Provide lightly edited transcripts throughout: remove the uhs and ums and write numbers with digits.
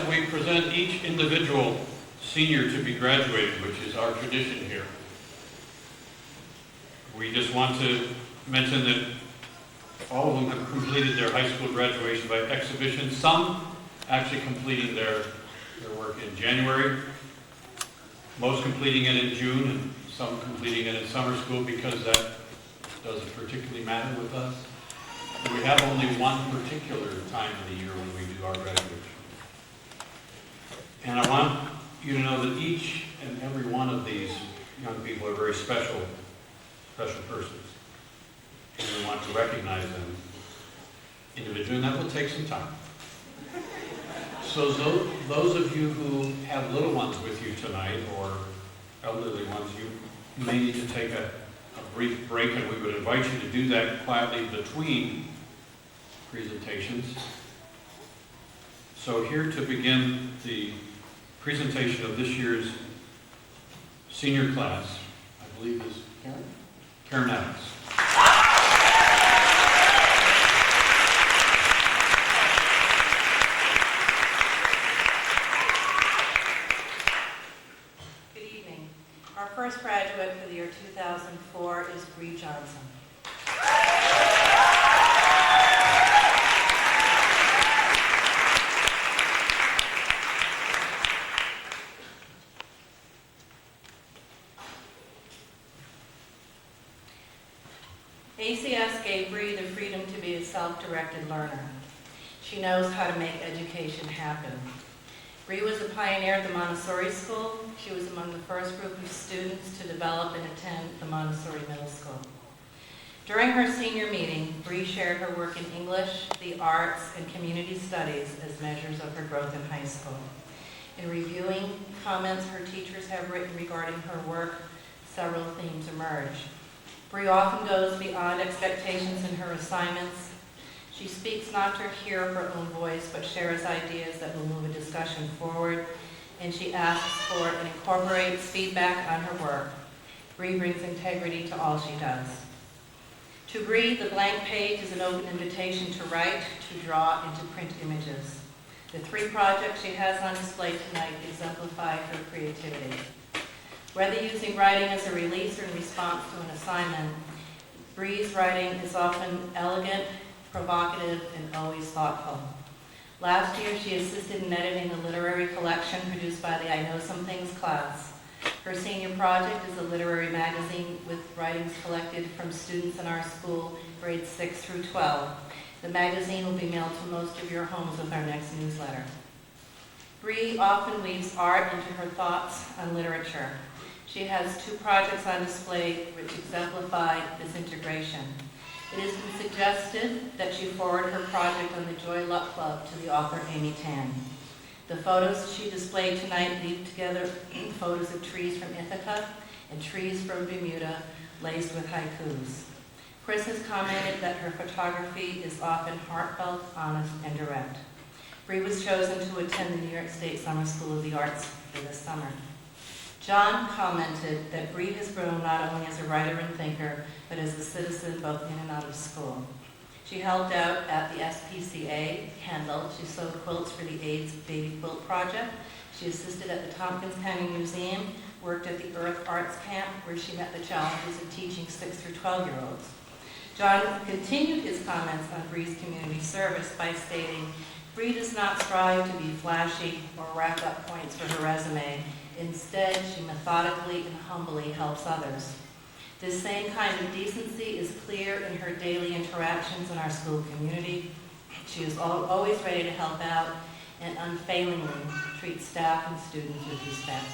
that we present each individual senior to be graduated, which is our tradition here. We just want to mention that all of them have completed their high school graduation by exhibition, some actually completing their work in January, most completing it in June, and some completing it in summer school because that doesn't particularly matter with us. We have only one particular time of the year when we do our graduation. And I want you to know that each and every one of these young people are very special persons. And we want to recognize them individually, and that will take some time. So those of you who have little ones with you tonight, or elderly ones, you may need to take a brief break, and we would invite you to do that quietly between presentations. So here to begin the presentation of this year's senior class, I believe is Karen Adams. Good evening. Our first graduate for the year 2004 is Bree Johnson. ACS gave Bree the freedom to be a self-directed learner. She knows how to make education happen. Bree was a pioneer at the Montessori School. She was among the first group of students to develop and attend the Montessori Middle School. During her senior meeting, Bree shared her work in English, the arts, and community studies as measures of her growth in high school. In reviewing comments her teachers have written regarding her work, several themes emerge. Bree often goes beyond expectations in her assignments. She speaks not to hear her own voice, but shares ideas that will move a discussion forward, and she asks for and incorporates feedback on her work. Bree brings integrity to all she does. To Bree, the blank page is an open invitation to write, to draw, and to print images. The 3 projects she has on display tonight exemplify her creativity. Whether using writing as a release or in response to an assignment, Bree's writing is often elegant, provocative, and always thoughtful. Last year, she assisted in editing a literary collection produced by the I Know Some Things class. Her senior project is a literary magazine with writings collected from students in our school, grades 6 through 12. The magazine will be mailed to most of your homes with our next newsletter. Bree often weaves art into her thoughts on literature. She has 2 projects on display which exemplify this integration. It has been suggested that she forward her project on the Joy Luck Club to the author Amy Tan. The photos she displayed tonight weave together photos of trees from Ithaca and trees from Bermuda laced with haikus. Chris has commented that her photography is often heartfelt, honest, and direct. Bree was chosen to attend the New York State Summer School of the Arts for this summer. John commented that Bree has grown not only as a writer and thinker, but as a citizen both in and out of school. She helped out at the SPCA, Kendall. She sewed quilts for the AIDS Baby Quilt Project. She assisted at the Tompkins County Museum, worked at the Earth Arts Camp, where she met the challenges of teaching 6 through 12-year-olds. John continued his comments on Bree's community service by stating, Bree does not strive to be flashy or rack up points for her resume. Instead, she methodically and humbly helps others. This same kind of decency is clear in her daily interactions in our school community. She is always ready to help out and unfailingly treat staff and students with respect.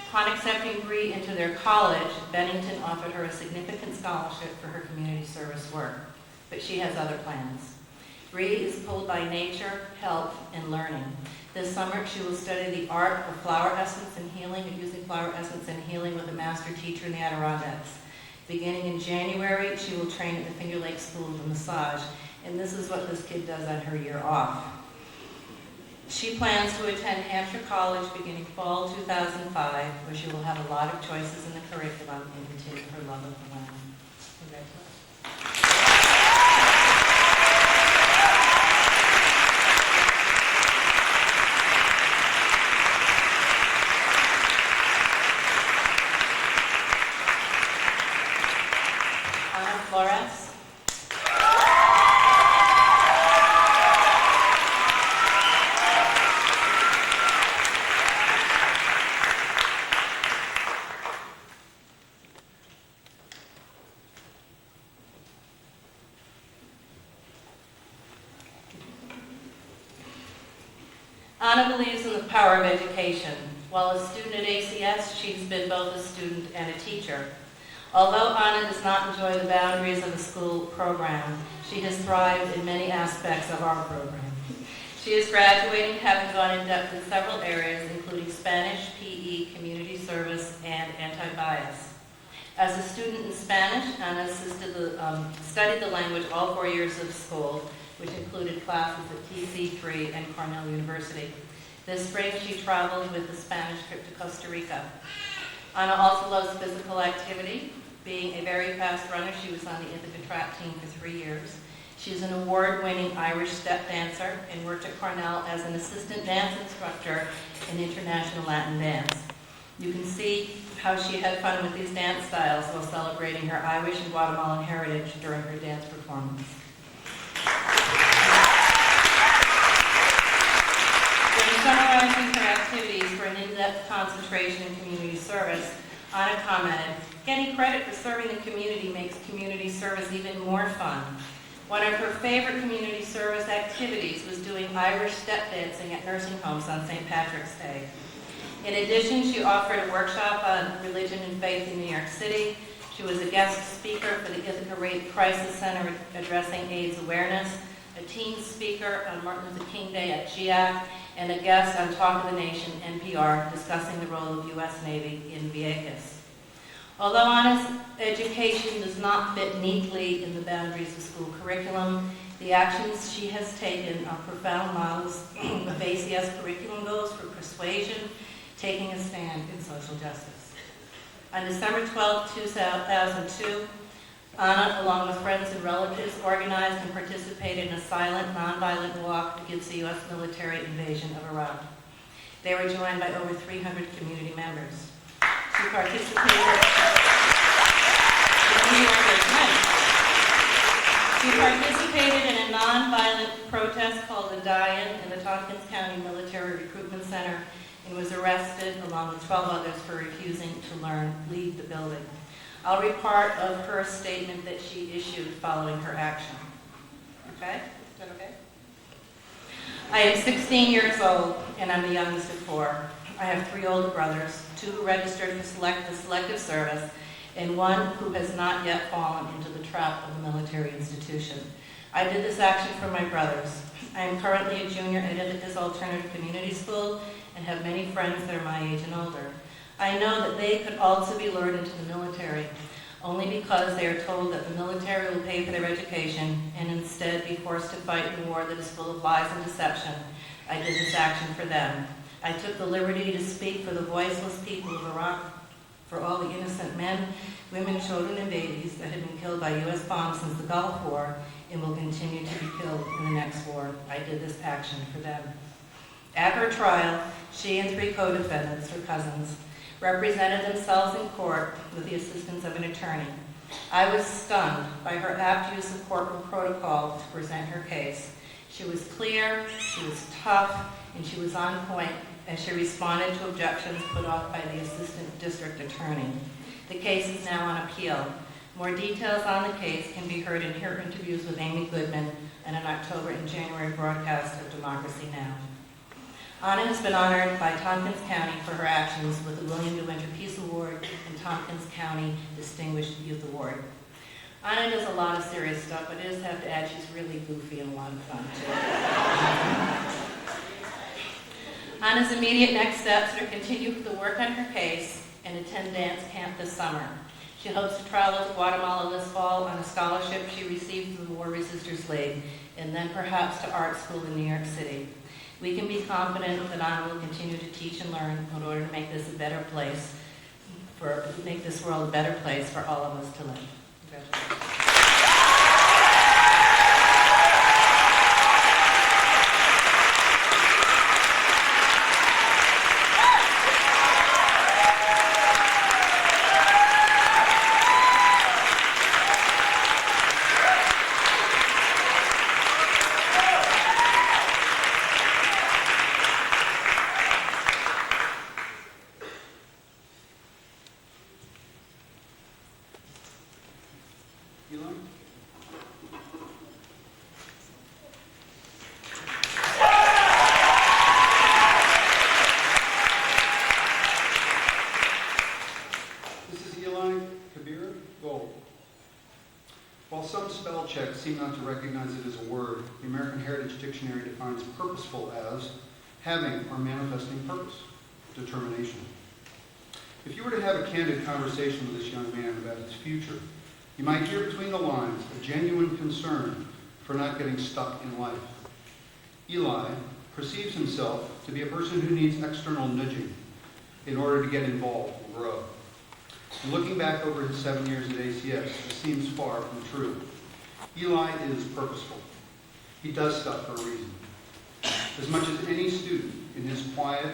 Upon accepting Bree into their college, Bennington offered her a significant scholarship for her community service work, but she has other plans. Bree is pulled by nature, health, and learning. This summer, she will study the art of flower essence and healing, and using flower essence and healing with a master teacher in the Adirondacks. Beginning in January, she will train at the Finger Lakes School of Massage, and this is what this kid does on her year off. She plans to attend Hampshire College beginning fall 2005, where she will have a lot of choices in the curriculum and continue her love of the land. Congratulations. Flores. Anna believes in the power of education. While a student at ACS, she's been both a student and a teacher. Although Anna does not enjoy the boundaries of a school program, she has thrived in many aspects of our program. She is graduating, having gone in depth in several areas, including Spanish, PE, community service, and anti-bias. As a student in Spanish, Anna studied the language all 4 years of school, which included classes at TC3 and Cornell University. This spring, she traveled with the Spanish trip to Costa Rica. Anna also loves physical activity. Being a very fast runner, she was on the Ithaca track team for 3 years. She's an award-winning Irish step dancer and worked at Cornell as an assistant dance instructor in international Latin dance. You can see how she had fun with these dance styles while celebrating her Irish and Guatemalan heritage during her dance performance. When summarizing her activities for an in-depth concentration in community service, Anna commented, "Getting credit for serving the community makes community service even more fun." One of her favorite community service activities was doing Irish step dancing at nursing homes on St. Patrick's Day. In addition, she offered a workshop on religion and faith in New York City. She was a guest speaker for the Ithaca Rape Crisis Center addressing AIDS awareness, a teen speaker on Martin Luther King Day at GIAC, and a guest on Talk of the Nation, NPR, discussing the role of U.S. Navy in Vieques. Although Anna's education does not fit neatly in the boundaries of school curriculum, the actions she has taken are profound models of ACS curriculum goals for persuasion, taking a stand in social justice. On December 12, 2002, Anna, along with friends and relatives, organized and participated in a silent, nonviolent walk against the U.S. military invasion of Iraq. They were joined by over 300 community members. She participated in a nonviolent protest called the Die-In in the Tompkins County Military Recruitment Center and was arrested along with 12 others for refusing to leave the building. I'll read part of her statement that she issued following her action. Okay? Is that okay? I am 16 years old and I'm the youngest of 4. I have 3 older brothers, 2 who registered for selective service, and 1 who has not yet fallen into the trap of the military institution. I did this action for my brothers. I am currently a junior at Ithaca's Alternative Community School and have many friends that are my age and older. I know that they could also be lured into the military, only because they are told that the military will pay for their education and instead be forced to fight in a war that is full of lies and deception. I did this action for them. I took the liberty to speak for the voiceless people of Iraq, for all the innocent men, women, children, and babies that have been killed by U.S. bombs since the Gulf War and will continue to be killed in the next war. I did this action for them. At her trial, she and 3 co-defendants, her cousins, represented themselves in court with the assistance of an attorney. I was stunned by her apt use of courtroom protocol to present her case. She was clear, she was tough, and she was on point as she responded to objections put off by the assistant district attorney. The case is now on appeal. More details on the case can be heard in her interviews with Amy Goodman and an October and January broadcast of Democracy Now! Anna has been honored by Tompkins County for her actions with the William De Winter Peace Award and Tompkins County Distinguished Youth Award. Anna does a lot of serious stuff, but I just have to add she's really goofy and a lot of fun too. Anna's immediate next steps are to continue the work on her case and attend dance camp this summer. She hopes to travel to Guatemala this fall on a scholarship she received from the War Resisters League, and then perhaps to art school in New York City. We can be confident that Anna will continue to teach and learn in order to make this make this world a better place for all of us to live. Congratulations. Eli? This is Eli Kabir Gold. While some spell checks seem not to recognize it as a word, the American Heritage Dictionary defines purposeful as having or manifesting purpose, determination. If you were to have a candid conversation with this young man about his future, you might hear between the lines a genuine concern for not getting stuck in life. Eli perceives himself to be a person who needs external nudging in order to get involved and grow. And looking back over his 7 years at ACS, this seems far from true. Eli is purposeful. He does stuff for a reason. As much as any student, in his quiet,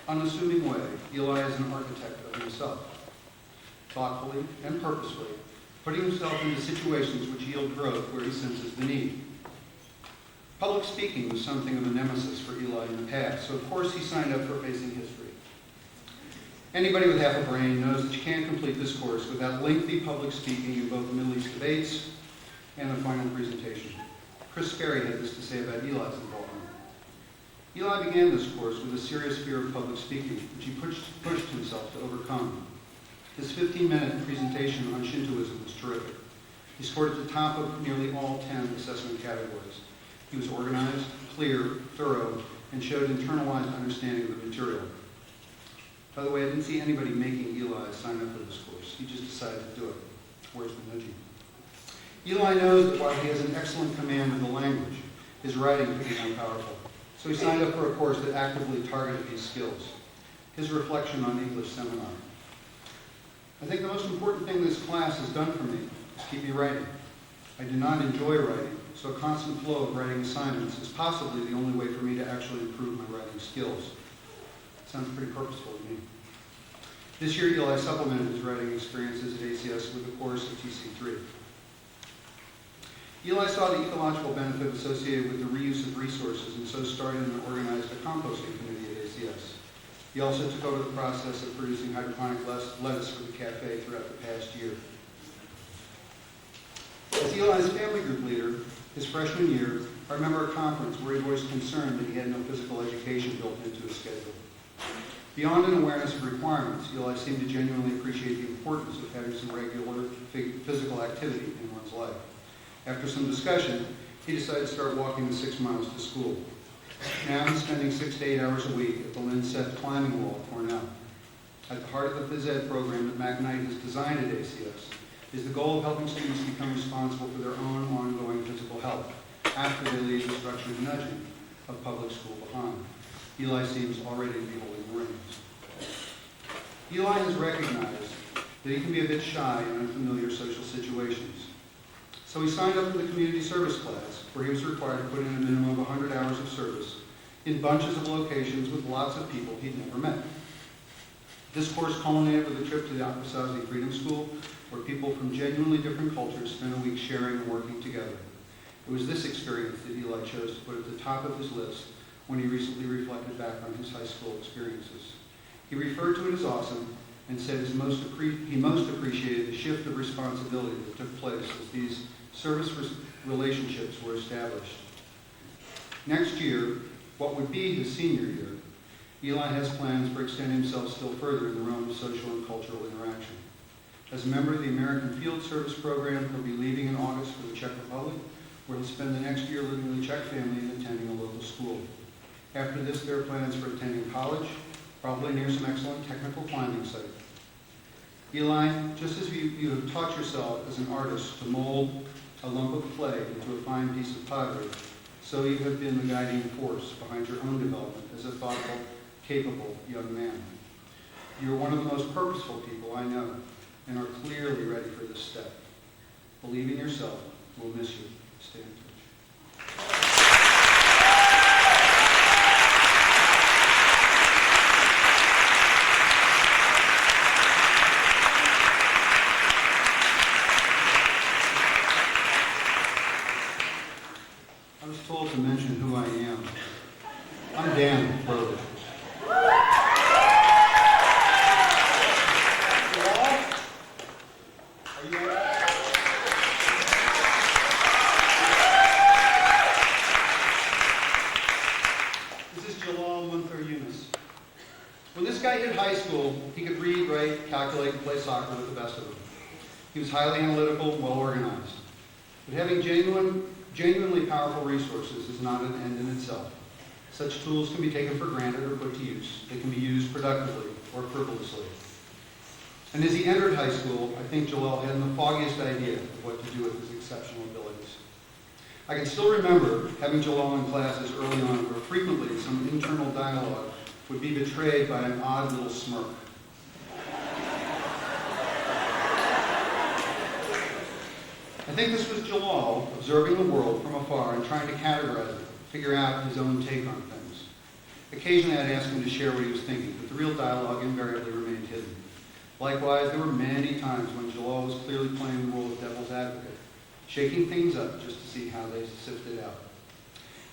unassuming way, Eli is an architect of himself, thoughtfully and purposefully, putting himself into situations which yield growth where he senses the need. Public speaking was something of a nemesis for Eli in the past, so of course he signed up for facing history. Anybody with half a brain knows that you can't complete this course without lengthy public speaking in both the Middle East debates and the final presentation. Chris Sperry had this to say about Eli's involvement. Eli began this course with a serious fear of public speaking, which he pushed himself to overcome. His 15-minute presentation on Shintoism was terrific. He scored at the top of nearly all 10 assessment categories. He was organized, clear, thorough, and showed internalized understanding of the material. By the way, I didn't see anybody making Eli sign up for this course. He just decided to do it. Where's the nudging? Eli knows that while he has an excellent command of the language, his writing could be more powerful. So he signed up for a course that actively targeted these skills. His reflection on English seminar. I think the most important thing this class has done for me is keep me writing. I do not enjoy writing, so a constant flow of writing assignments is possibly the only way for me to actually improve my writing skills. It sounds pretty purposeful to me. This year, Eli supplemented his writing experiences at ACS with a course at TC3. Eli saw the ecological benefit associated with the reuse of resources and so started and organized a composting committee at ACS. He also took over the process of producing hydroponic lettuce for the cafe throughout the past year. As Eli's family group leader, his freshman year, I remember a conference where he voiced concern that he had no physical education built into his schedule. Beyond an awareness of requirements, Eli seemed to genuinely appreciate the importance of having some regular physical activity in one's life. After some discussion, he decided to start walking the 6 miles to school. Now he's spending 6 to 8 hours a week at the Linset climbing wall at Cornell. At the heart of the phys ed program that Mac Knight has designed at ACS is the goal of helping students become responsible for their own ongoing physical health after they leave the structured nudging of public school behind. Eli seems already to be holding the reins. Eli has recognized that he can be a bit shy in unfamiliar social situations. So he signed up for the community service class, where he was required to put in a minimum of 100 hours of service in bunches of locations with lots of people he'd never met. This course culminated with a trip to the Akwesasne Freedom School, where people from genuinely different cultures spent a week sharing and working together. It was this experience that Eli chose to put at the top of his list when he recently reflected back on his high school experiences. He referred to it as awesome and said he most appreciated the shift of responsibility that took place as these service relationships were established. Next year, what would be his senior year, Eli has plans for extending himself still further in the realm of social and cultural interaction. As a member of the American Field Service Program, he'll be leaving in August for the Czech Republic, where he'll spend the next year living with a Czech family and attending a local school. After this, there are plans for attending college, probably near some excellent technical climbing site. Eli, just as you have taught yourself as an artist to mold a lump of clay into a fine piece of pottery, so you have been the guiding force behind your own development as a thoughtful, capable young man. You are one of the most purposeful people I know and are clearly ready for this step. Believe in yourself. We'll miss you. Stay in touch. I was told to mention who I am. I'm Dan Burley. Are you all right? to play soccer with the best of them. He was highly analytical, well organized. But having genuinely powerful resources is not an end in itself. Such tools can be taken for granted or put to use. They can be used productively or frivolously. And as he entered high school, I think Joel hadn't the foggiest idea of what to do with his exceptional abilities. I can still remember having Joel in classes early on where frequently some internal dialogue would be betrayed by an odd little smirk. I think this was Joel observing the world from afar and trying to categorize it, figure out his own take on things. Occasionally I'd ask him to share what he was thinking, but the real dialogue invariably remained hidden. Likewise, there were many times when Joel was clearly playing the role of devil's advocate, shaking things up just to see how they sifted out.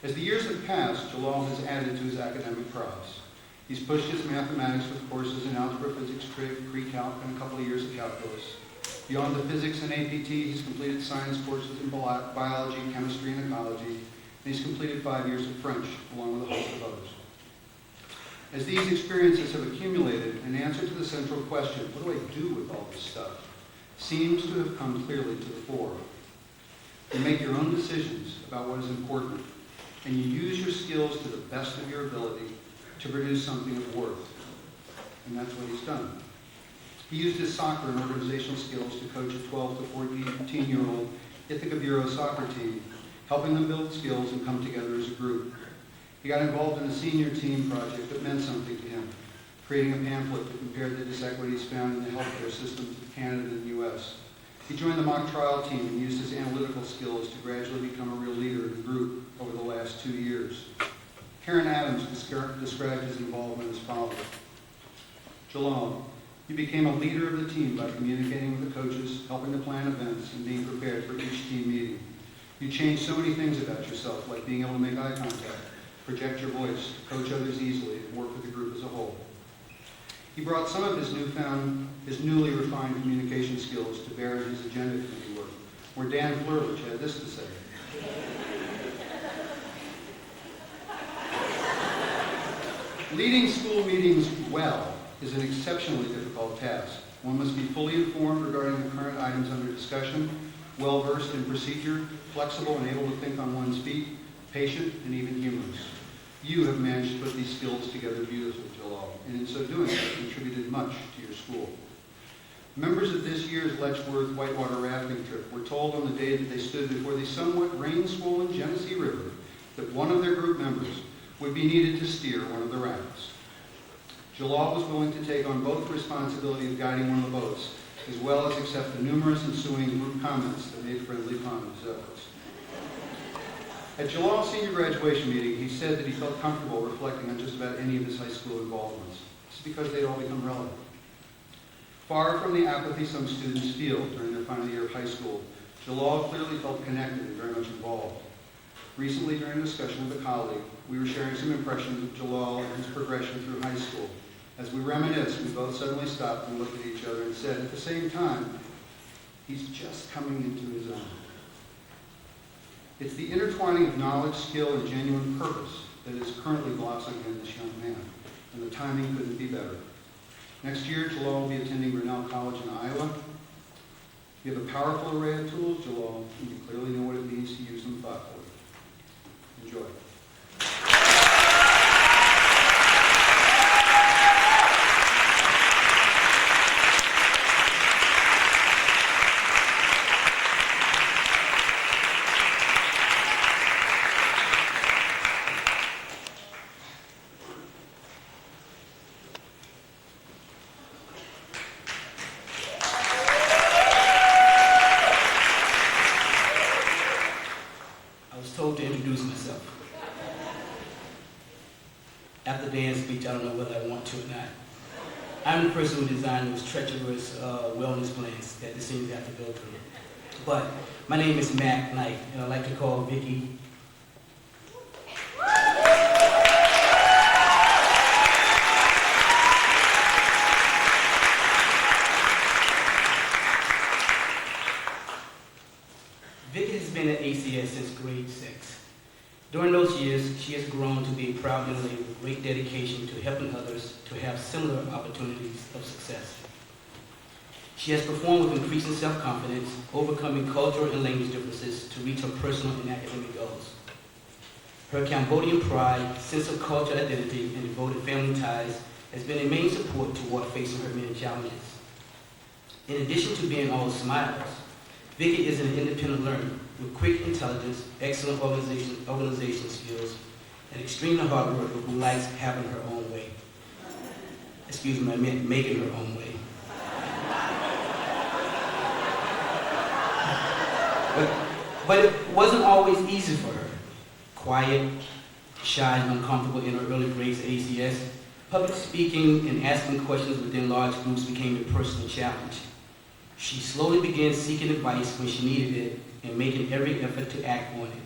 As the years have passed, Joel has added to his academic prowess. He's pushed his mathematics with courses in algebra, physics, trig, pre-calc, and a couple of years of calculus. Beyond the physics and APT, he's completed science courses in biology, chemistry, and ecology, and he's completed 5 years of French, along with a host of others. As these experiences have accumulated, an answer to the central question, what do I do with all this stuff, seems to have come clearly to the fore. You make your own decisions about what is important, and you use your skills to the best of your ability to produce something of worth. And that's what he's done. He used his soccer and organizational skills to coach a 12 to 14-year-old Ithaca Bureau soccer team, helping them build skills and come together as a group. He got involved in a senior team project that meant something to him, creating a pamphlet that compared the disequities found in the healthcare systems of Canada and the U.S. He joined the mock trial team and used his analytical skills to gradually become a real leader in the group over the last 2 years. Karen Adams described his involvement as follows. Joel, you became a leader of the team by communicating with the coaches, helping to plan events, and being prepared for each team meeting. You changed so many things about yourself, like being able to make eye contact, project your voice, coach others easily, and work with the group as a whole. He brought some of his newly refined communication skills to bear in his agenda committee work, where Dan Flurlich had this to say. Leading school meetings well is an exceptionally difficult task. One must be fully informed regarding the current items under discussion, well-versed in procedure, flexible and able to think on one's feet, patient and even humorous. You have managed to put these skills together beautifully, Joel, and in so doing, have contributed much to your school. Members of this year's Letchworth Whitewater rafting trip were told on the day that they stood before the somewhat rain-swollen Genesee River that one of their group members would be needed to steer one of the rafts. Joel was willing to take on both the responsibility of guiding one of the boats, as well as accept the numerous ensuing group comments that made friendly fun of his efforts. At Joel's senior graduation meeting, he said that he felt comfortable reflecting on just about any of his high school involvements. This is because they'd all become relevant. Far from the apathy some students feel during their final year of high school, Joel clearly felt connected and very much involved. Recently, during a discussion with a colleague, we were sharing some impressions of Joel and his progression through high school. As we reminisced, we both suddenly stopped and looked at each other and said, at the same time, he's just coming into his own. It's the intertwining of knowledge, skill, and genuine purpose that is currently blossoming in this young man, and the timing couldn't be better. Next year, Joel will be attending Grinnell College in Iowa. You have a powerful array of tools, Joel, and you clearly know what it means to use them thoughtfully. Enjoy. To introduce myself. After the dance speech, I don't know whether I want to or not. I'm the person who designed those treacherous wellness plans that the seniors have to go through. But my name is Matt Knight, and I like to call Vicki. Vicki has been at ACS since grade 6. During those years, she has grown to be a proud young lady with great dedication to helping others to have similar opportunities of success. She has performed with increasing self-confidence, overcoming cultural and language differences to reach her personal and academic goals. Her Cambodian pride, sense of cultural identity, and devoted family ties has been a main support toward facing her many challenges. In addition to being all smiles, Vicky is an independent learner with quick intelligence, excellent organization skills, and extremely hard worker who likes having her own way. Excuse me, I meant making her own way. But it wasn't always easy for her. Quiet, shy, and uncomfortable in her early grades at ACS, public speaking and asking questions within large groups became a personal challenge. She slowly began seeking advice when she needed it and making every effort to act on it.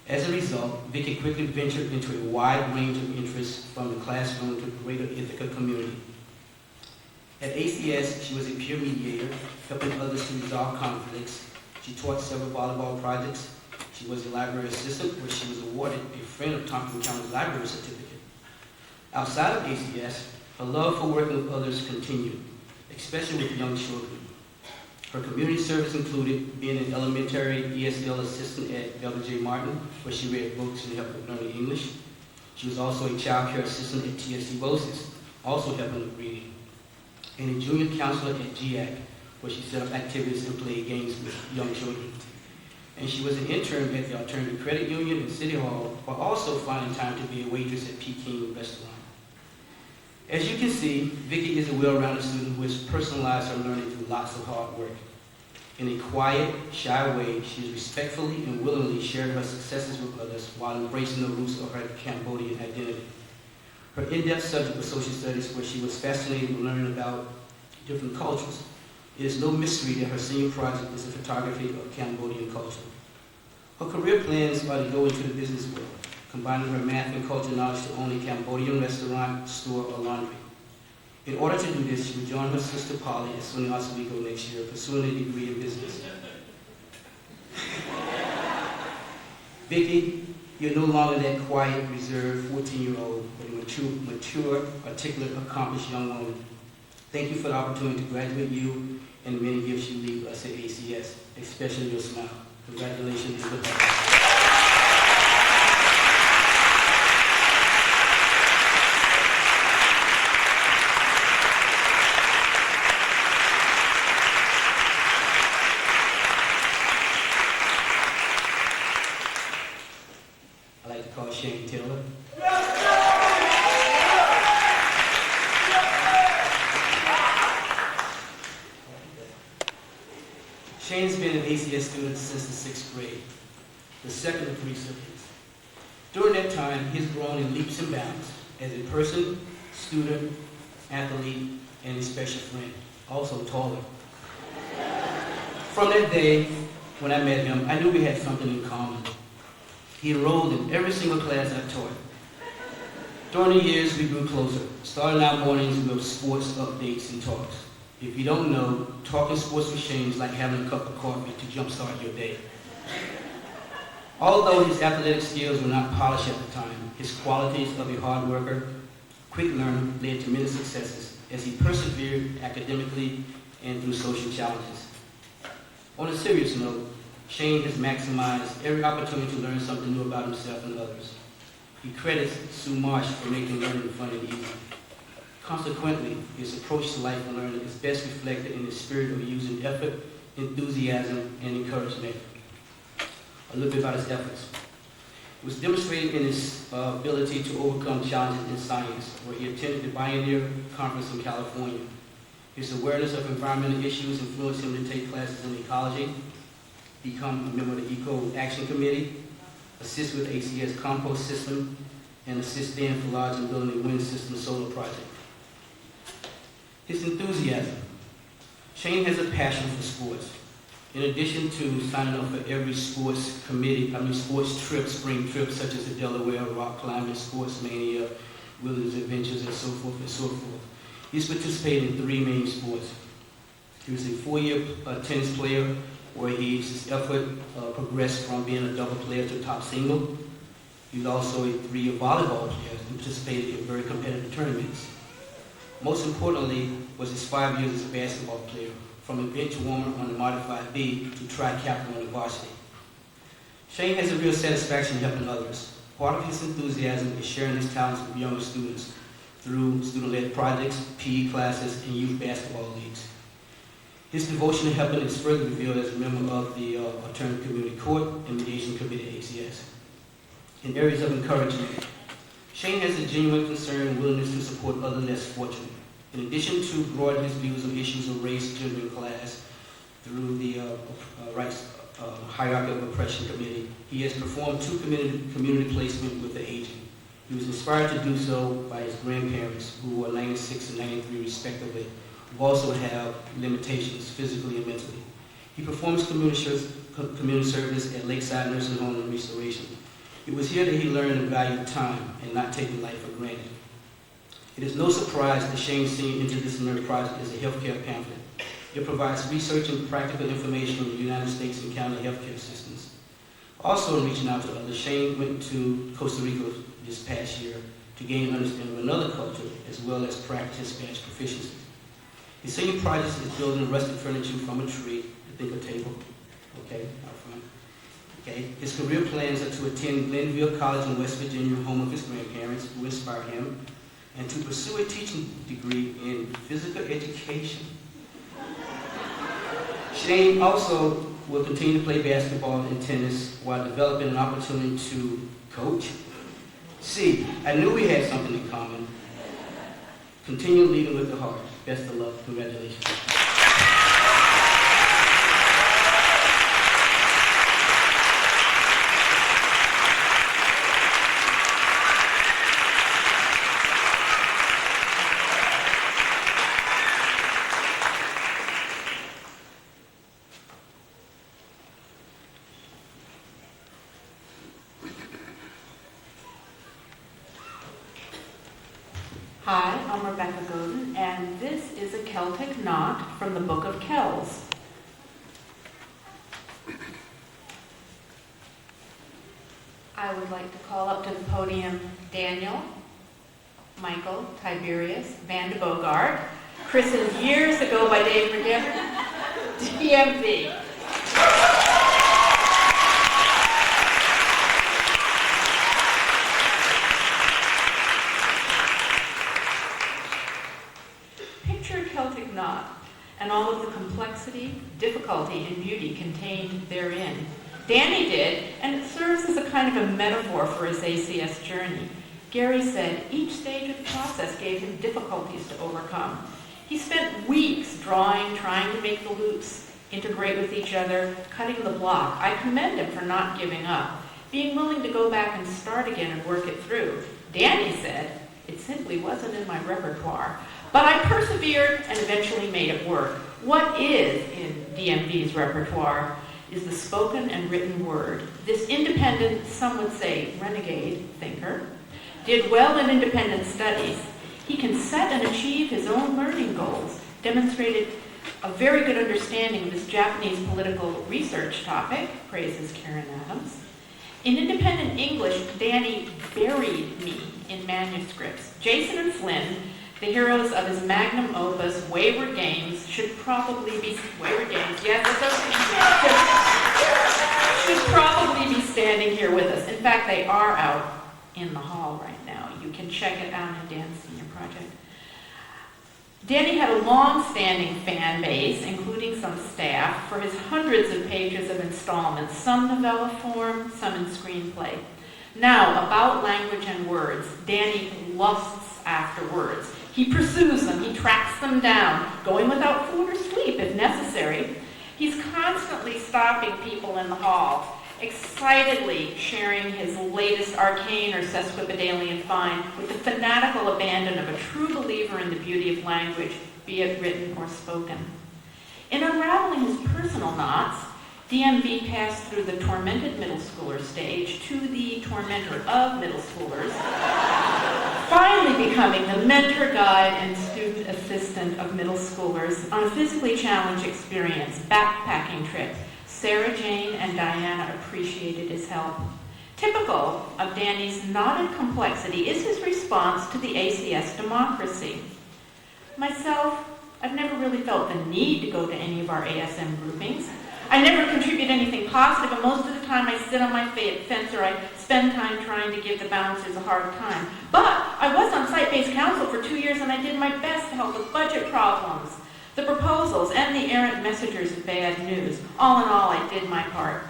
As a result, Vicky quickly ventured into a wide range of interests from the classroom to the greater Ithaca community. At ACS, she was a peer mediator, helping others to resolve conflicts. She taught several volleyball projects. She was a library assistant, where she was awarded a Friend of Tompkins County Library certificate. Outside of ACS, her love for working with others continued, especially with young children. Her community service included being an elementary ESL assistant at Elder J. Martin, where she read books and helped with learning English. She was also a child care assistant at TSC Roses, also helping with reading, and a junior counselor at GIAC, where she set up activities and played games with young children. And she was an intern at the Alternative Credit Union and City Hall, while also finding time to be a waitress at Peking Restaurant. As you can see, Vicky is a well-rounded student who has personalized her learning through lots of hard work. In a quiet, shy way, she has respectfully and willingly shared her successes with others while embracing the roots of her Cambodian identity. Her in-depth subject was social studies, where she was fascinated with learning about different cultures. It is no mystery that her senior project is a photography of Cambodian culture. Her career plans are to go into the business world, combining her math and culture knowledge to own a Cambodian restaurant, store, or laundry. In order to do this, she will join her sister Polly at SUNY Oswego next year, pursuing a degree in business. Vicky, you're no longer that quiet, reserved 14-year-old, but a mature, articulate, accomplished young woman. Thank you for the opportunity to graduate you and the many gifts you leave us at ACS, especially your smile. Congratulations and good luck. I like to call Shane Taylor. Shane's been an ACS student since the 6th grade, the second of 3 siblings. During that time, he's grown in leaps and bounds as a person, student, athlete, and a special friend, also taller. From that day, when I met him, I knew we had something in common. He enrolled in every single class I taught. During the years, we grew closer, starting our mornings with sports updates and talks. If you don't know, talking sports with Shane is like having a cup of coffee to jumpstart your day. Although his athletic skills were not polished at the time, his qualities of a hard worker, quick learner led to many successes as he persevered academically and through social challenges. On a serious note, Shane has maximized every opportunity to learn something new about himself and others. He credits Sue Marsh for making learning fun and easy. Consequently, his approach to life and learning is best reflected in his spirit of using effort, enthusiasm, and encouragement. A little bit about his efforts. It was demonstrated in his ability to overcome challenges in science, where he attended the Pioneer Conference in California. His awareness of environmental issues influenced him to take classes in ecology, become a member of the Eco Action Committee, assist with ACS compost system, and assist Dan for large and building a wind system solar project. His enthusiasm. Shane has a passion for sports. In addition to signing up for every sports trip, spring trips such as the Delaware, rock climbing, Sports Mania, Wilderness Adventures, and so forth and so forth. He's participated in 3 main sports. He was a 4-year tennis player where his effort progressed from being a double player to top single. He was also a 3-year volleyball player who participated in very competitive tournaments. Most importantly, was his 5 years as a basketball player, from a bench warmer on the modified B to tri-captain on the varsity. Shane has a real satisfaction in helping others. Part of his enthusiasm is sharing his talents with younger students through student-led projects, PE classes, and youth basketball leagues. His devotion to helping is further revealed as a member of the Alternative Community Court and Mediation Committee at ACS. In areas of encouragement, Shane has a genuine concern and willingness to support others less fortunate. In addition to broadening his views of issues of race, gender, and class through the Hierarchy of Oppression Committee, he has performed 2 community placements with the aging. He was inspired to do so by his grandparents, who are 96 and 93 respectively, who also have limitations physically and mentally. He performs community service at Lakeside Nursing Home and Restoration. It was here that he learned the value of time and not taking life for granted. It is no surprise that Shane's senior interdisciplinary project is a healthcare pamphlet. It provides research and practical information on the United States and Canada healthcare systems. Also, in reaching out to others, Shane went to Costa Rica this past year to gain an understanding of another culture as well as practice Spanish proficiency. His senior project is building rustic furniture from a tree, I think a table, okay, out front. Okay. His career plans are to attend Glenville College in West Virginia, home of his grandparents, who inspired him, and to pursue a teaching degree in physical education. Shane also will continue to play basketball and tennis while developing an opportunity to coach. See, I knew we had something in common. Continue leading with the heart. Best of luck. Congratulations. Hi, I'm Rebecca Godin, and this is a Celtic knot from the Book of Kells. I would like to call up to the podium Daniel, Michael, Tiberius, Van de Bogart, christened years ago by Dave McGiffin, DMV. Celtic knot and all of the complexity, difficulty, and beauty contained therein. Danny did, and it serves as a kind of a metaphor for his ACS journey. Gary said each stage of the process gave him difficulties to overcome. He spent weeks drawing, trying to make the loops integrate with each other, cutting the block. I commend him for not giving up, being willing to go back and start again and work it through. Danny said, it simply wasn't in my repertoire. But I persevered and eventually made it work. What is in DMV's repertoire is the spoken and written word. This independent, some would say renegade thinker, did well in independent studies. He can set and achieve his own learning goals, demonstrated a very good understanding of this Japanese political research topic, praises Karen Adams. In independent English, Danny buried me in manuscripts. Jason and Flynn, the heroes of his magnum opus, Wayward Games, should probably be, Wayward Games, yes, should probably be standing here with us. In fact, they are out in the hall right now. You can check it out in Dan's senior project. Danny had a long-standing fan base, including some staff, for his hundreds of pages of installments, some novella form, some in screenplay. Now, about language and words, Danny lusts after words. He pursues them, he tracks them down, going without food or sleep if necessary. He's constantly stopping people in the hall, excitedly sharing his latest arcane or sesquipedalian find with the fanatical abandon of a true believer in the beauty of language, be it written or spoken. In unraveling his personal knots, DMV passed through the tormented middle schooler stage to the tormentor of middle schoolers, finally becoming the mentor, guide, and student assistant of middle schoolers on a physically challenged experience, backpacking trip. Sarah Jane and Diana appreciated his help. Typical of Danny's knotted complexity is his response to the ACS democracy. Myself, I've never really felt the need to go to any of our ASM groupings. I never contribute anything positive, and most of the time I sit on my fence or I spend time trying to give the bouncers a hard time. But I was on site-based council for 2 years, and I did my best to help with budget problems, the proposals, and the errant messengers of bad news. All in all, I did my part.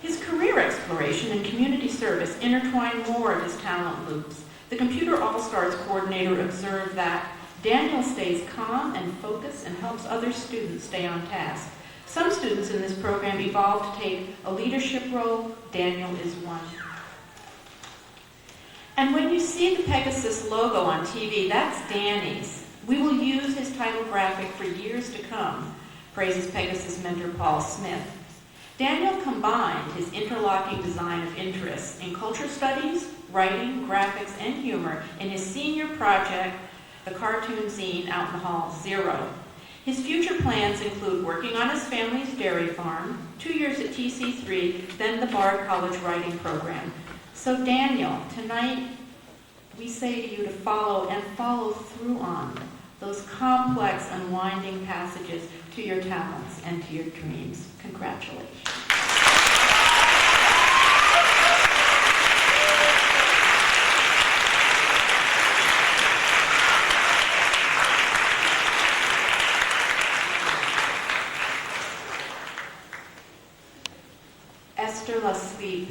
His career exploration and community service intertwine more of his talent loops. The Computer All-Stars coordinator observed that Daniel stays calm and focused and helps other students stay on task. Some students in this program evolve to take a leadership role. Daniel is one. And when you see the Pegasus logo on TV, that's Danny's. We will use his title graphic for years to come, praises Pegasus mentor Paul Smith. Daniel combined his interlocking design of interests in culture studies, writing, graphics, and humor in his senior project, the cartoon zine out in the hall, Zero. His future plans include working on his family's dairy farm, 2 years at TC3, then the Bard College Writing Program. So Daniel, tonight we say to you to follow and follow through on those complex and winding passages to your talents and to your dreams. Congratulations. Esther LaSleep.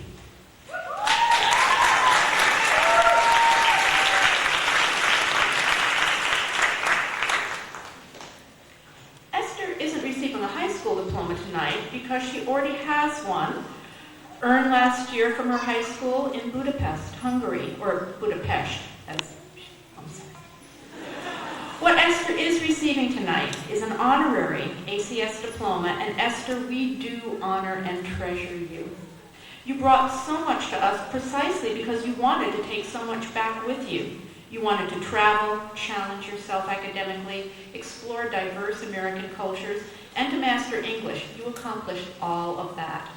Esther isn't receiving a high school diploma tonight because she already has one, earned last year from her high school in Budapest, Hungary, or Budapest, as I'm sorry. What Esther is receiving tonight is an honorary ACS diploma, and Esther, we do honor and treasure you. You brought so much to us precisely because you wanted to take so much back with you. You wanted to travel, challenge yourself academically, explore diverse American cultures, and to master English. You accomplished all of that.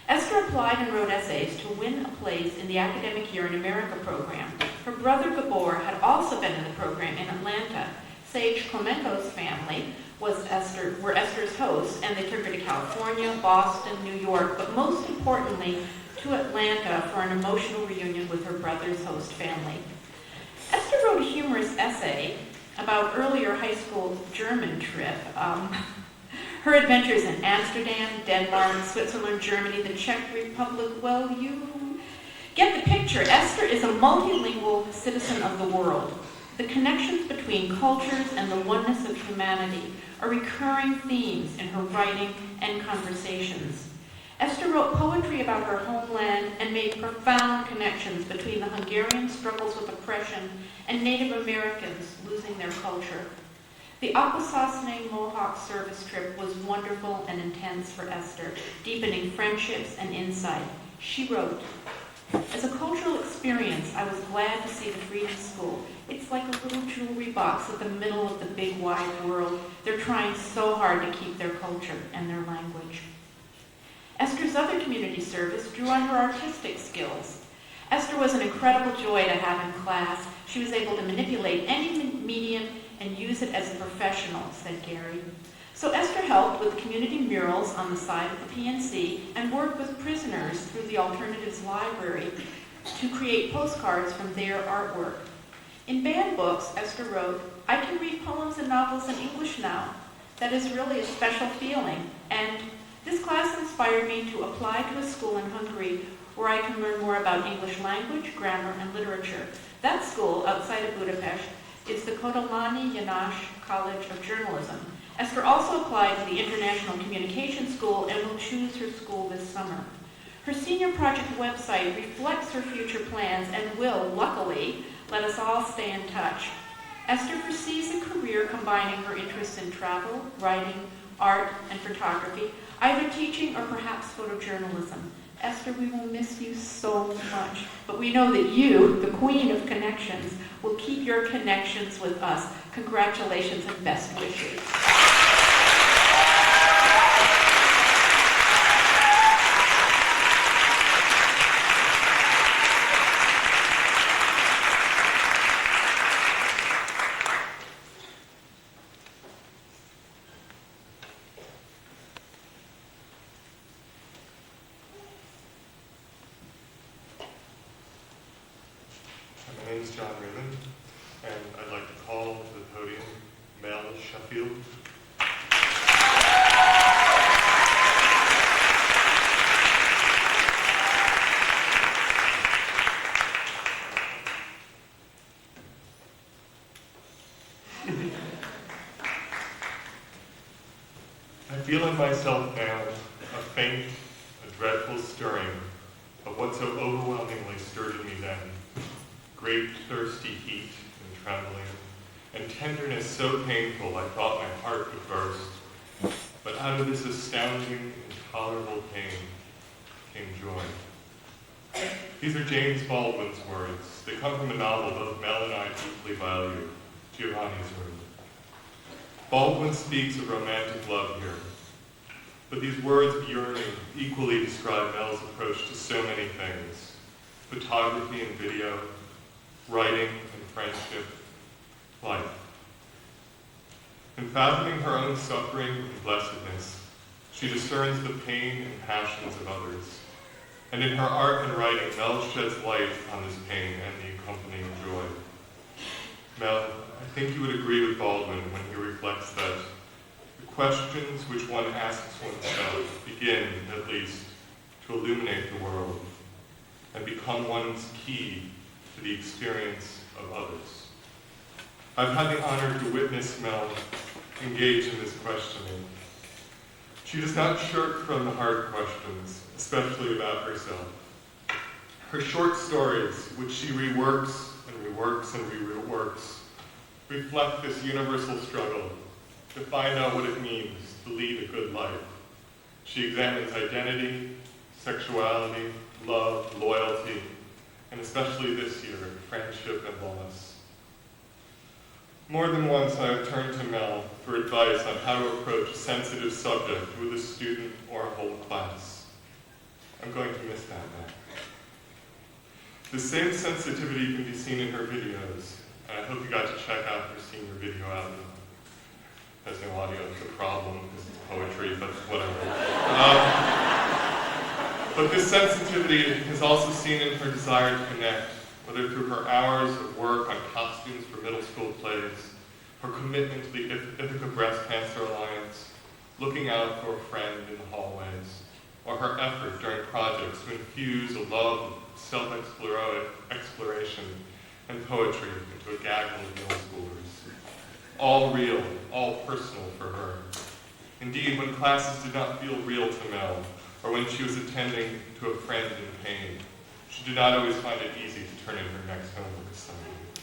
Esther applied and wrote essays to win a place in the Academic Year in America program. Her brother Gabor had also been in the program in Atlanta. Sage Clemento's family were Esther's hosts, and they took her to California, Boston, New York, but most importantly, to Atlanta for an emotional reunion with her brother's host family. Esther wrote a humorous essay about earlier high school German trip. Her adventures in Amsterdam, Denmark, Switzerland, Germany, the Czech Republic. Well, you get the picture. Esther is a multilingual citizen of the world. The connections between cultures and the oneness of humanity are recurring themes in her writing and conversations. Esther wrote poetry about her homeland and made profound connections between the Hungarian struggles with oppression and Native Americans losing their culture. The Akwesasne Mohawk service trip was wonderful and intense for Esther, deepening friendships and insight. She wrote, "As a cultural experience, I was glad to see the Freedom School. It's like a little jewelry box at the middle of the big wide world. They're trying so hard to keep their culture and their language." Esther's other community service drew on her artistic skills. Esther was an incredible joy to have in class. She was able to manipulate any medium and use it as a professional, said Gary. So Esther helped with community murals on the side of the PNC and worked with prisoners through the Alternatives Library to create postcards from their artwork. In banned books, Esther wrote, "I can read poems and novels in English now. That is really a special feeling, and this class inspired me to apply to a school in Hungary where I can learn more about English language, grammar, and literature. That school, outside of Budapest, is the Kodományi János College of Journalism." Esther also applied to the International Communication School and will choose her school this summer. Her senior project website reflects her future plans and will, luckily, let us all stay in touch. Esther foresees a career combining her interests in travel, writing, art, and photography, either teaching or perhaps photojournalism. Esther, we will miss you so much, but we know that you, the queen of connections, will keep your connections with us. Congratulations and best wishes. John Raymond, and I'd like to call to the podium Mel Sheffield. I feel in myself now a faint, a dreadful stirring of what so overwhelmingly stirred in me then. Great thirsty heat and trembling, and tenderness so painful I thought my heart would burst. But out of this astounding, intolerable pain came joy. These are James Baldwin's words. They come from a novel both Mel and I deeply value, Giovanni's Room. Baldwin speaks of romantic love here, but these words of yearning equally describe Mel's approach to so many things: photography and video, writing and friendship, life. In fathoming her own suffering and blessedness, she discerns the pain and passions of others. And in her art and writing, Mel sheds light on this pain and the accompanying joy. Mel, I think you would agree with Baldwin when he reflects that the questions which one asks oneself begin, at least, to illuminate the world and become one's key to the experience of others. I've had the honor to witness Mel engage in this questioning. She does not shirk from the hard questions, especially about herself. Her short stories, which she reworks and reworks and reworks, reflect this universal struggle to find out what it means to lead a good life. She examines identity, sexuality, love, loyalty, and especially this year, friendship and loss. More than once I have turned to Mel for advice on how to approach a sensitive subject with a student or a whole class. I'm going to miss that now. The same sensitivity can be seen in her videos, and I hope you got to check out her senior video out. There's no audio, it's a problem because it's poetry, but whatever. But this sensitivity is also seen in her desire to connect, whether through her hours of work on costumes for middle school plays, her commitment to the Ithaca Breast Cancer Alliance, looking out for a friend in the hallways, or her effort during projects to infuse a love of self-exploration and poetry into a gaggle of middle schoolers. All real, all personal for her. Indeed, when classes did not feel real to Mel, or when she was attending to a friend in pain, she did not always find it easy to turn in her next homework assignment.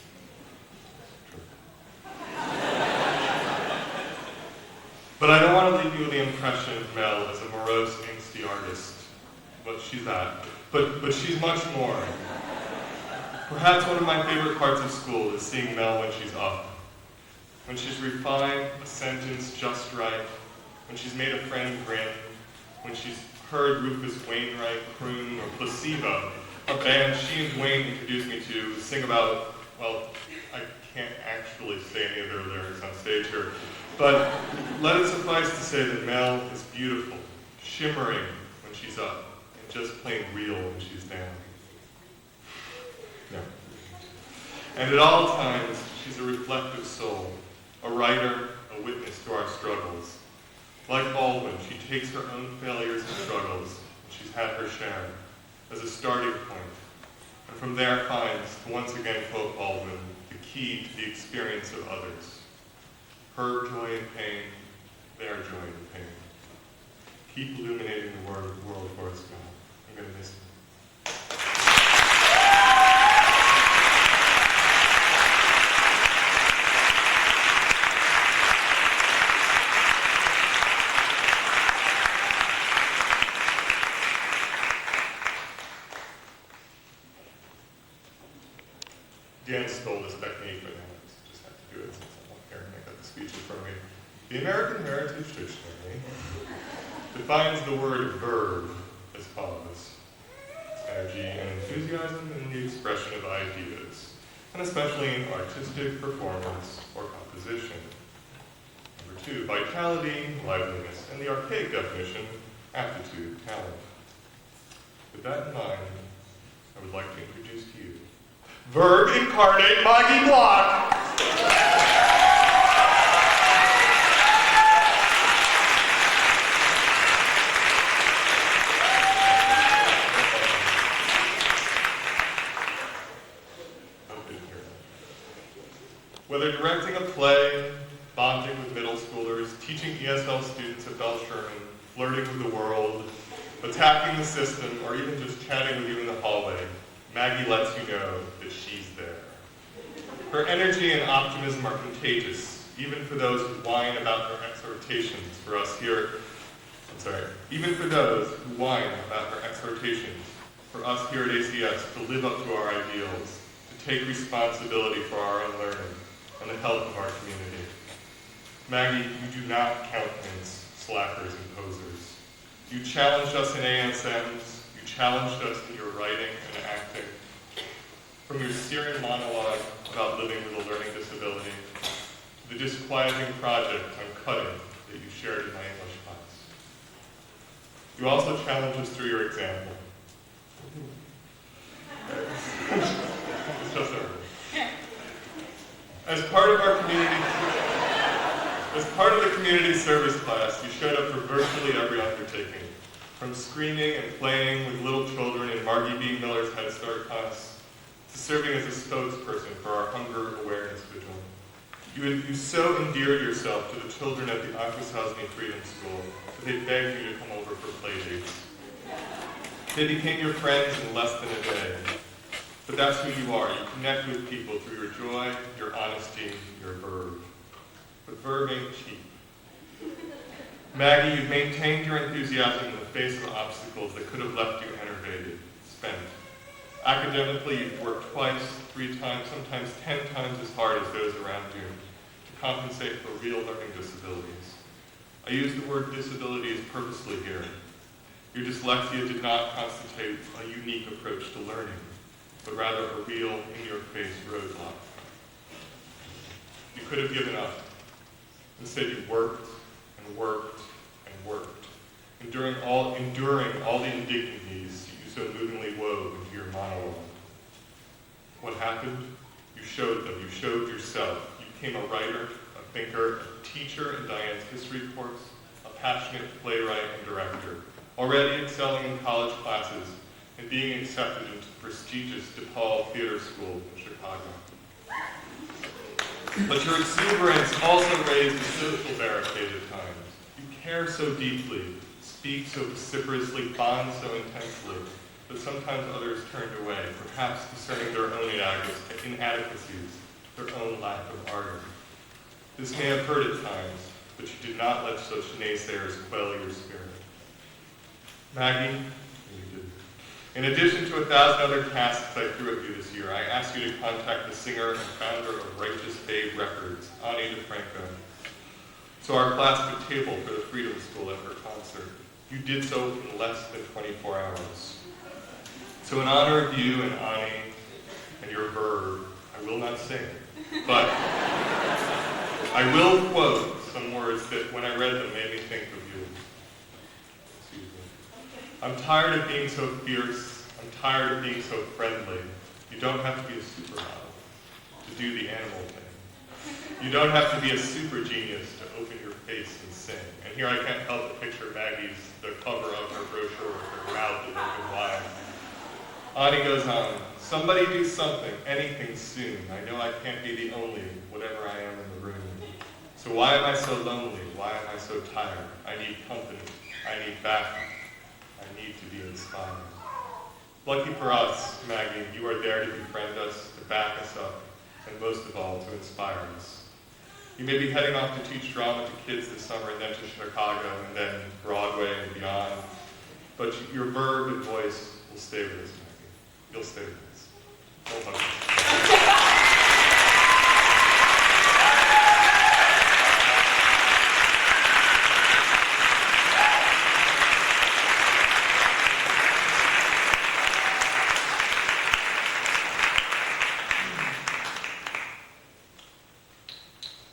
But I don't want to leave you with the impression of Mel as a morose, angsty artist. Well, she's that. But she's much more. Perhaps one of my favorite parts of school is seeing Mel when she's up. When she's refined a sentence just right, when she's made a friend grin, when she's heard Rufus Wainwright croon or Placebo, a band she and Wayne introduced me to sing about, well, I can't actually say any of their lyrics on stage here, but let it suffice to say that Mel is beautiful, shimmering when she's up, and just plain real when she's down. No. And at all times, she's a reflective soul, a writer, a witness to our struggles. Like Baldwin, she takes her own failures and struggles, and she's had her share, as a starting point, and from there finds, to once again quote Baldwin, the key to the experience of others. Her joy and pain, their joy and pain. Keep illuminating the world for us, God. I'm going to miss you. Dan stole this technique, but I just have to do it since I'm up here and I got the speech in front of me. The American Heritage Dictionary defines the word verb as follows: energy and enthusiasm in the expression of ideas, and especially in artistic performance or composition. Number 2, vitality, liveliness, and the archaic definition, aptitude, talent. With that in mind, I would like to introduce to you Verb incarnate Maggie Block. Whether directing a play, bonding with middle schoolers, teaching ESL students at Bell Sherman, flirting with the world, attacking the system, or even just chatting with you in the hallway, Maggie lets you know that she's there. Her energy and optimism are contagious, even for those who whine about her exhortations for us here. Even for those who whine about her exhortations for us here at ACS to live up to our ideals, to take responsibility for our own learning and the health of our community. Maggie, you do not countenance slackers and posers. You challenged us in ASMs, you challenged us in your writing and acting. From your searing monologue about living with a learning disability, to the disquieting project on cutting that you shared in my English class. You also challenge us through your example. It's just over. As part of the community service class, you showed up for virtually every undertaking, from screaming and playing with little children in Margie B. Miller's Head Start class, to serving as a spokesperson for our hunger awareness vigil. You so endeared yourself to the children at the Akwesasne Freedom School that they begged you to come over for play dates. They became your friends in less than a day. But that's who you are. You connect with people through your joy, your honesty, your verve. But verve ain't cheap. Maggie, you've maintained your enthusiasm in the face of obstacles that could have left you enervated, spent. Academically, you've worked twice, 3 times, sometimes 10 times as hard as those around you to compensate for real learning disabilities. I use the word disabilities purposely here. Your dyslexia did not constitute a unique approach to learning, but rather a real, in-your-face roadblock. You could have given up. Instead, you worked and worked and worked, enduring all the indignities you so movingly wove into your monologue. What happened? You showed them. You showed yourself. You became a writer, a thinker, a teacher in Diane's history course, a passionate playwright and director, already excelling in college classes and being accepted into the prestigious DePaul Theater School in Chicago. But your exuberance also raised a social barricade at times. You care so deeply, speak so vociferously, bond so intensely, that sometimes others turned away, perhaps discerning their own inadequacies, their own lack of ardor. This may have hurt at times, but you did not let such naysayers quell your spirit. Maggie, you did. In addition to 1,000 other tasks I threw at you this year, I asked you to contact the singer and founder of Righteous Babe Records, Ani DeFranco, so our class could table for the Freedom School at her concert. You did so in less than 24 hours. So in honor of you and Ani and your verb, I will not sing, but I will quote some words that when I read them made me think of you. Excuse me. I'm tired of being so fierce. I'm tired of being so friendly. You don't have to be a supermodel to do the animal thing. You don't have to be a super genius to open your face and sing. And here I can't help but picture the cover of her brochure with her mouth is open wide. Ani goes on, somebody do something, anything soon. I know I can't be the only, whatever I am in the room. So why am I so lonely? Why am I so tired? I need company. I need backup. I need to be inspired. Lucky for us, Maggie, you are there to befriend us, to back us up, and most of all, to inspire us. You may be heading off to teach drama to kids this summer and then to Chicago and then Broadway and beyond, but your verb and voice will stay with us, Maggie. You'll stay with us. Hold on.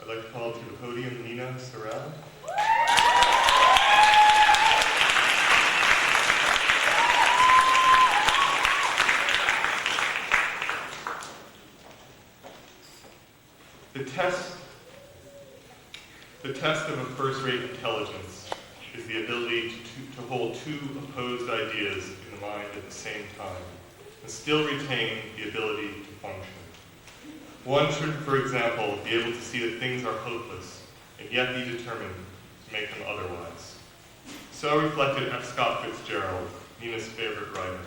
I'd like to call to the podium Nina Sorrell. test of a first-rate intelligence is the ability to hold two opposed ideas in the mind at the same time and still retain the ability to function. One should, for example, be able to see that things are hopeless and yet be determined to make them otherwise. So reflected F. Scott Fitzgerald, Nina's favorite writer.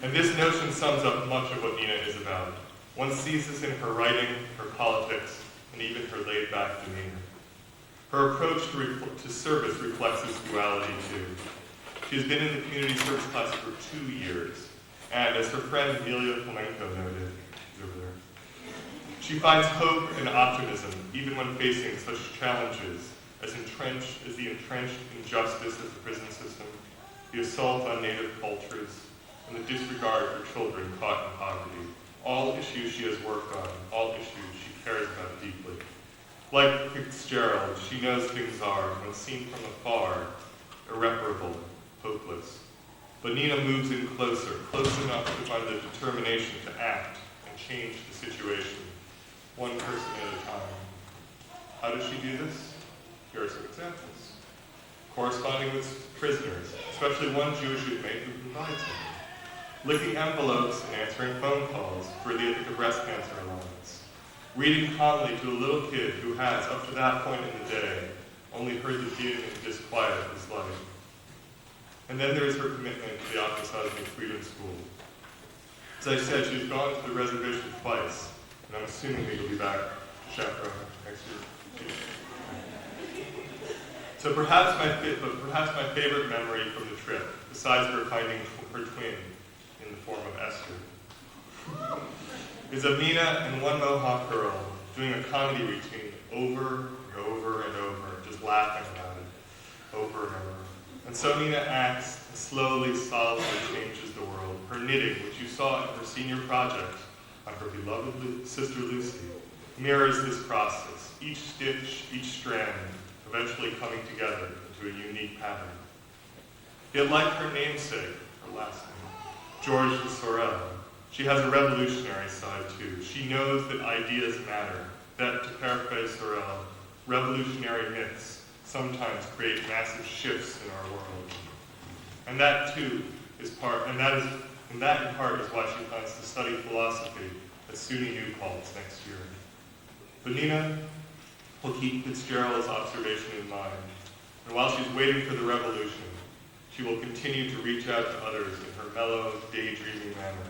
And this notion sums up much of what Nina is about. One sees this in her writing, her politics, and even her laid-back demeanor. Her approach to service reflects this duality too. She has been in the community service class for 2 years, and as her friend Amelia Flamenco noted, she's over there, she finds hope and optimism even when facing such challenges as the entrenched injustice of the prison system, the assault on native cultures, and the disregard for children caught in poverty. All issues she has worked on, all issues she cares about deeply. Like Fitzgerald, she knows things are, when seen from afar, irreparable, hopeless. But Nina moves in closer, close enough to find the determination to act and change the situation, one person at a time. How does she do this? Here are some examples. Corresponding with prisoners, especially one Jewish inmate who confides him. Licking envelopes and answering phone calls for the Ithaca Breast Cancer Alliance. Reading calmly to a little kid who has, up to that point in the day, only heard the din and disquiet of his life. And then there is her commitment to the Aquasasmi Freedom School. As I said, she's gone to the reservation twice, and I'm assuming that you'll be back to chaperone next year. So perhaps my favorite memory from the trip, besides her finding her twin in the form of Esther, is of Nina and one Mohawk girl doing a comedy routine over and over and over, just laughing about it, over and over. And so Nina acts and slowly, solidly changes the world. Her knitting, which you saw in her senior project on her beloved sister Lucy, mirrors this process, each stitch, each strand, eventually coming together into a unique pattern. Yet like her namesake, her last name, George de Sorel, she has a revolutionary side too. She knows that ideas matter, that, to paraphrase Sorel, revolutionary myths sometimes create massive shifts in our world. And that too is part, and that in part is why she plans to study philosophy at SUNY New Paltz next year. But Nina will keep Fitzgerald's observation in mind, and while she's waiting for the revolution, she will continue to reach out to others in her mellow, daydreaming manner.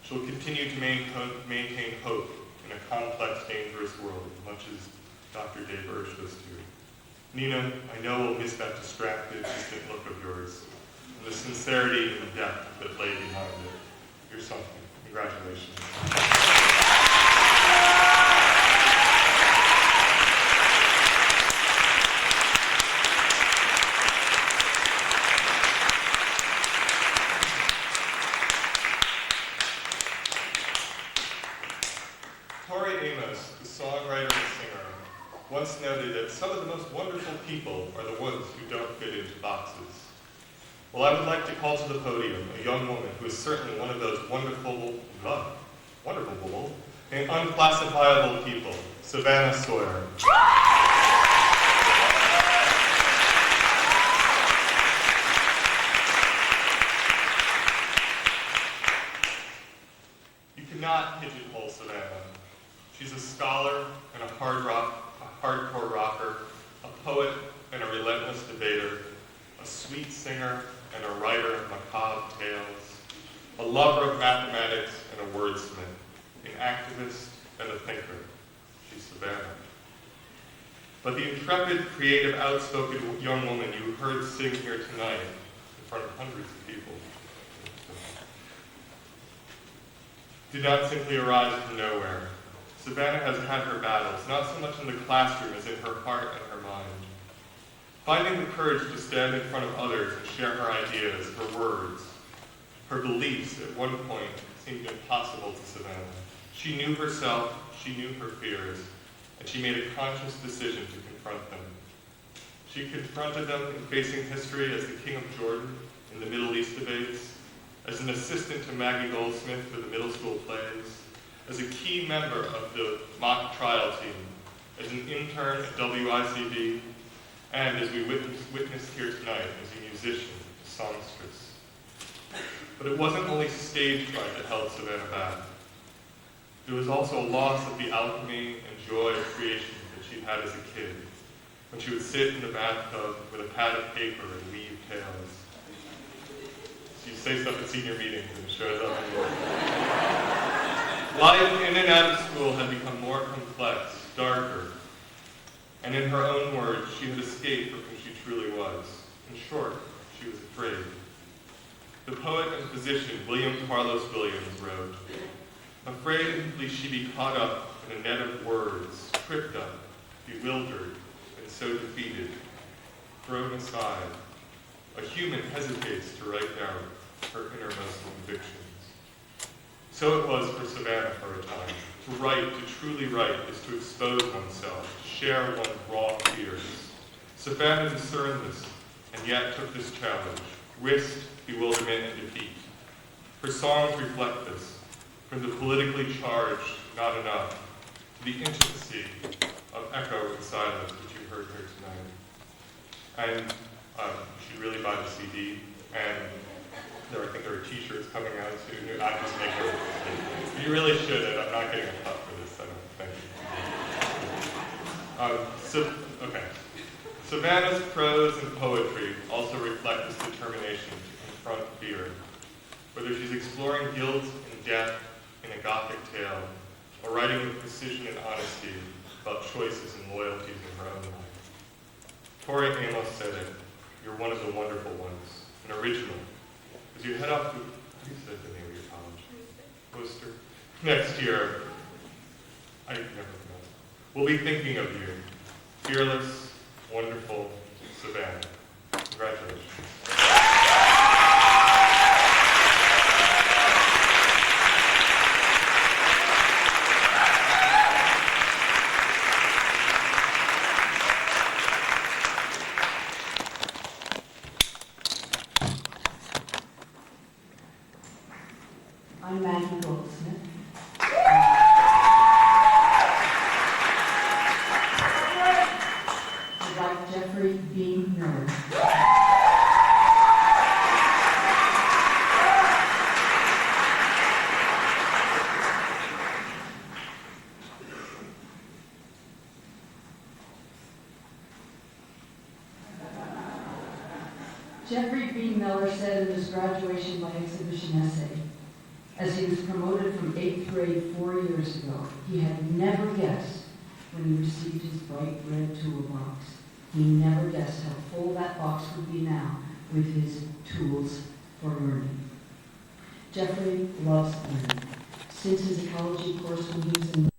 She'll continue to maintain hope in a complex, dangerous world, much as Dr. Dave urged us to. Nina, I know we'll miss that distracted, distant look of yours, and the sincerity and the depth that lay behind it. You're something. Congratulations. Once noted that some of the most wonderful people are the ones who don't fit into boxes. Well, I would like to call to the podium a young woman who is certainly one of those wonderful and unclassifiable people, Savannah Sawyer. You cannot pigeonhole Savannah. She's a scholar and a hardcore rocker, a poet and a relentless debater, a sweet singer and a writer of macabre tales, a lover of mathematics and a wordsmith, an activist and a thinker. She's Savannah. But the intrepid, creative, outspoken young woman you heard sing here tonight in front of hundreds of people did not simply arise from nowhere. Savannah has had her battles, not so much in the classroom as in her heart and her mind. Finding the courage to stand in front of others and share her ideas, her words, her beliefs at one point seemed impossible to Savannah. She knew herself, she knew her fears, and she made a conscious decision to confront them. She confronted them in facing history as the King of Jordan in the Middle East debates, as an assistant to Maggie Goldsmith for the middle school plays, as a key member of the mock trial team, as an intern at WICD, and as we witnessed here tonight, as a musician, a songstress. But it wasn't only stage fright that held Savannah back. There was also a loss of the alchemy and joy of creation that she'd had as a kid, when she would sit in the bathtub with a pad of paper and weave tales. She'd say stuff at senior meetings and it shows up in work. Life in and out of school had become more complex, darker, and in her own words, she had escaped from who she truly was. In short, she was afraid. The poet and physician William Carlos Williams wrote, "Afraid lest she be caught up in a net of words, tripped up, bewildered, and so defeated, thrown aside. A human hesitates to write down her innermost convictions." So it was for Savannah for a time. To write, to truly write, is to expose oneself, to share one's raw fears. Savannah discerned this, and yet took this challenge, risked bewilderment and defeat. Her songs reflect this, from the politically charged, not enough, to the intimacy of echo and silence, which you heard here tonight. And you should really buy the CD, and I think there are t-shirts coming out soon. I'm just making it. You really should, and I'm not getting a cut for this, so thank you. Okay. Savannah's prose and poetry also reflect this determination to confront fear. Whether she's exploring guilt and death in a Gothic tale, or writing with precision and honesty about choices and loyalties in her own life. Tori Amos said it, "You're one of the wonderful ones, an original. As you head off to, how do you say the name of your college? Worcester. Next year, I never know. We'll be thinking of you. Fearless, wonderful Savannah." Congratulations. I'm Maggie Goldsmith. I'd like Jeffrey B. Miller. Jeffrey B. Miller said in his graduation by exhibition essay, as he was promoted from 8th grade 4 years ago, he had never guessed when he received his bright red toolbox. He never guessed how full that box would be now with his tools for learning. Jeffrey loves learning. Since his ecology course when he was in